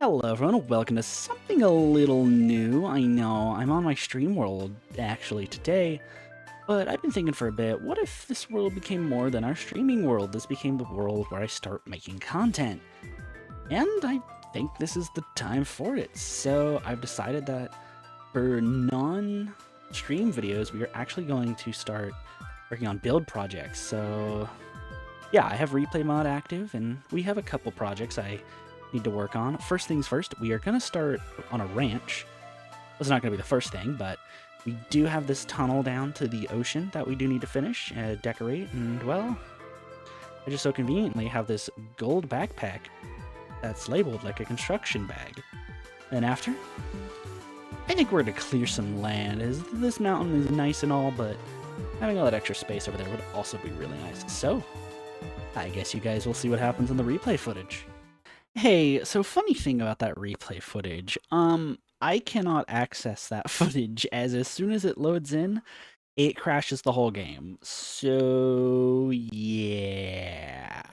Hello everyone, welcome to something a little new. I know, I'm on my stream world actually today, but I've been thinking for a bit, what if this world became more than our streaming world? This became the world where I start making content. And I think this is the time for it. So I've decided that for non-stream videos, we are actually going to start working on build projects. So yeah, I have replay mod active and we have a couple projects I need to work on. First things first, we are going to start on a ranch. That's not going to be the first thing, but we do have this tunnel down to the ocean that we do need to finish, decorate, and well, I just so conveniently have this gold backpack that's labeled like a construction bag. Then after, I think we're going to clear some land, as this mountain is nice and all, but having all that extra space over there would also be really nice. So, I guess you guys will see what happens in the replay footage. Hey, so funny thing about that replay footage, I cannot access that footage as soon as it loads in, it crashes the whole game. So, yeah.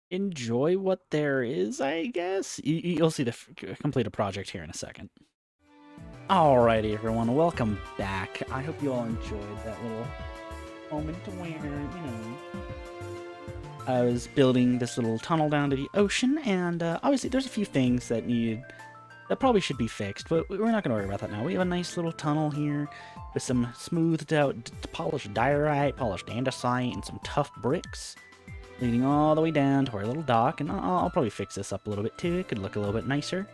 Enjoy what there is, I guess? You'll see the complete a project here in a second. Alrighty, everyone, welcome back. I hope you all enjoyed that little moment where, you know, I was building this little tunnel down to the ocean, and obviously there's a few things that probably should be fixed, but we're not going to worry about that now. We have a nice little tunnel here with some smoothed out, polished diorite, polished andesite, and some tough bricks, leading all the way down to our little dock, and I'll probably fix this up a little bit too. It could look a little bit nicer.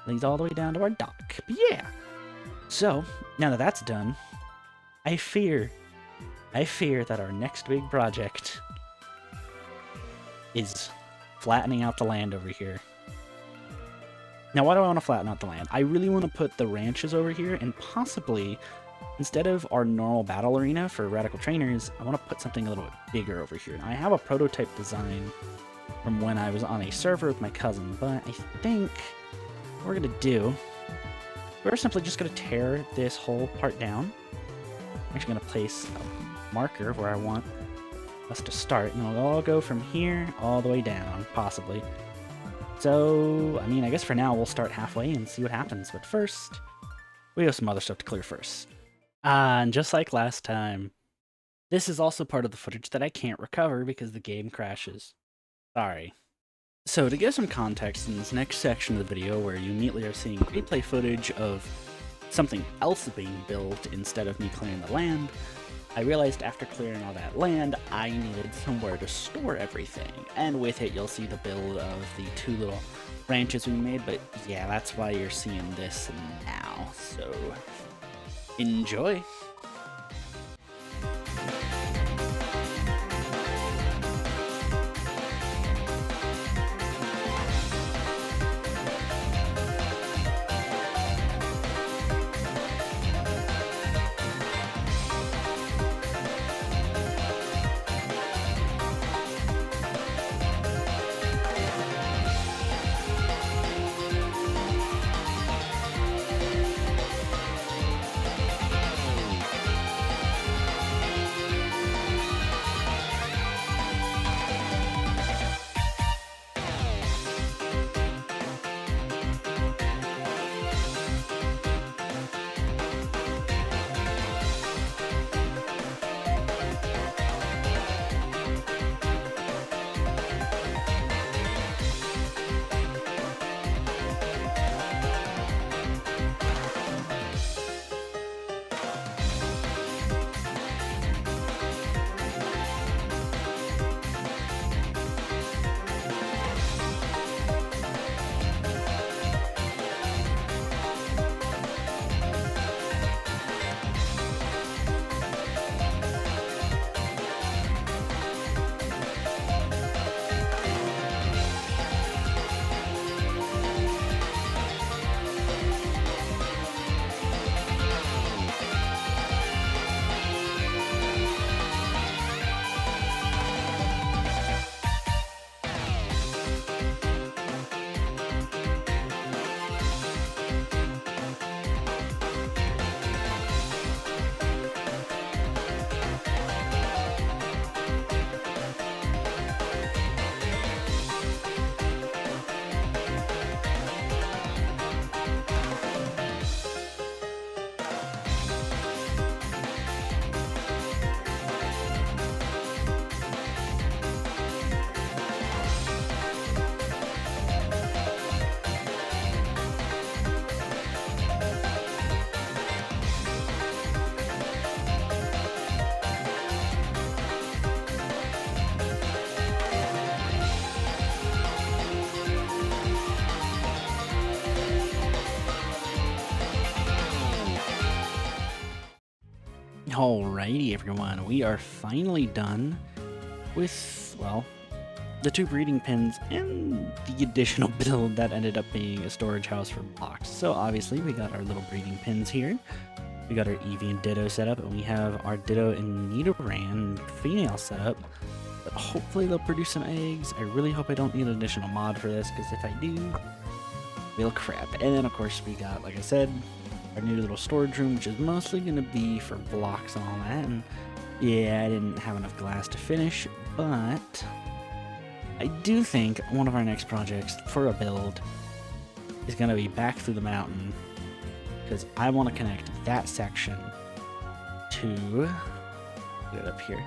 Leads all the way down to our dock. But yeah! So, now that that's done, I fear that our next big project is flattening out the land over here. Now, why do I want to flatten out the land? I really want to put the ranches over here, and possibly, instead of our normal battle arena for radical trainers, I want to put something a little bit bigger over here. Now, I have a prototype design from when I was on a server with my cousin, but I think what we're going to do, we're simply just going to tear this whole part down. I'm actually going to place a marker where I want us to start, and it'll all go from here all the way down, possibly. So, I mean, I guess for now we'll start halfway and see what happens, but first, we have some other stuff to clear first. And just like last time, this is also part of the footage that I can't recover because the game crashes. Sorry. So, to give some context in this next section of the video, where you immediately are seeing replay footage of something else being built instead of me clearing the land, I realized after clearing all that land, I needed somewhere to store everything. And with it, you'll see the build of the two little ranches we made, but yeah, that's why you're seeing this now. So, enjoy! Alrighty, everyone, we are finally done with, well, the 2 breeding pins and the additional build that ended up being a storage house for blocks. So obviously we got our little breeding pins here. We got our Eevee and Ditto set up, and we have our Ditto and Nidoran female set up. But hopefully they'll produce some eggs. I really hope I don't need an additional mod for this, because if I do, well, crap. And then of course we got, like I said, our new little storage room, which is mostly going to be for blocks and all that. And yeah, I didn't have enough glass to finish, but I do think one of our next projects for a build is going to be back through the mountain, because I want to connect that section to, get it up here,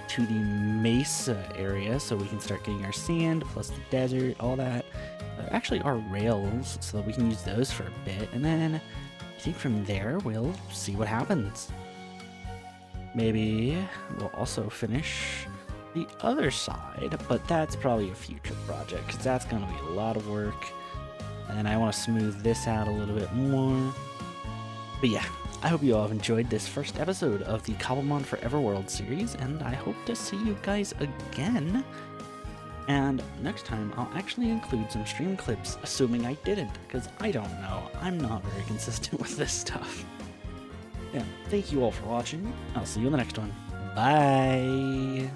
to the mesa area, so we can start getting our sand, plus the desert, all that. Actually, our rails, so that we can use those for a bit, and then I think from there we'll see what happens. Maybe we'll also finish the other side, but that's probably a future project, because that's going to be a lot of work, and I want to smooth this out a little bit more. But yeah, I hope you all have enjoyed this first episode of the Cobblemon Forever World series, and I hope to see you guys again. And next time, I'll actually include some stream clips, assuming I didn't, because I don't know. I'm not very consistent with this stuff. Yeah, thank you all for watching. I'll see you in the next one. Bye!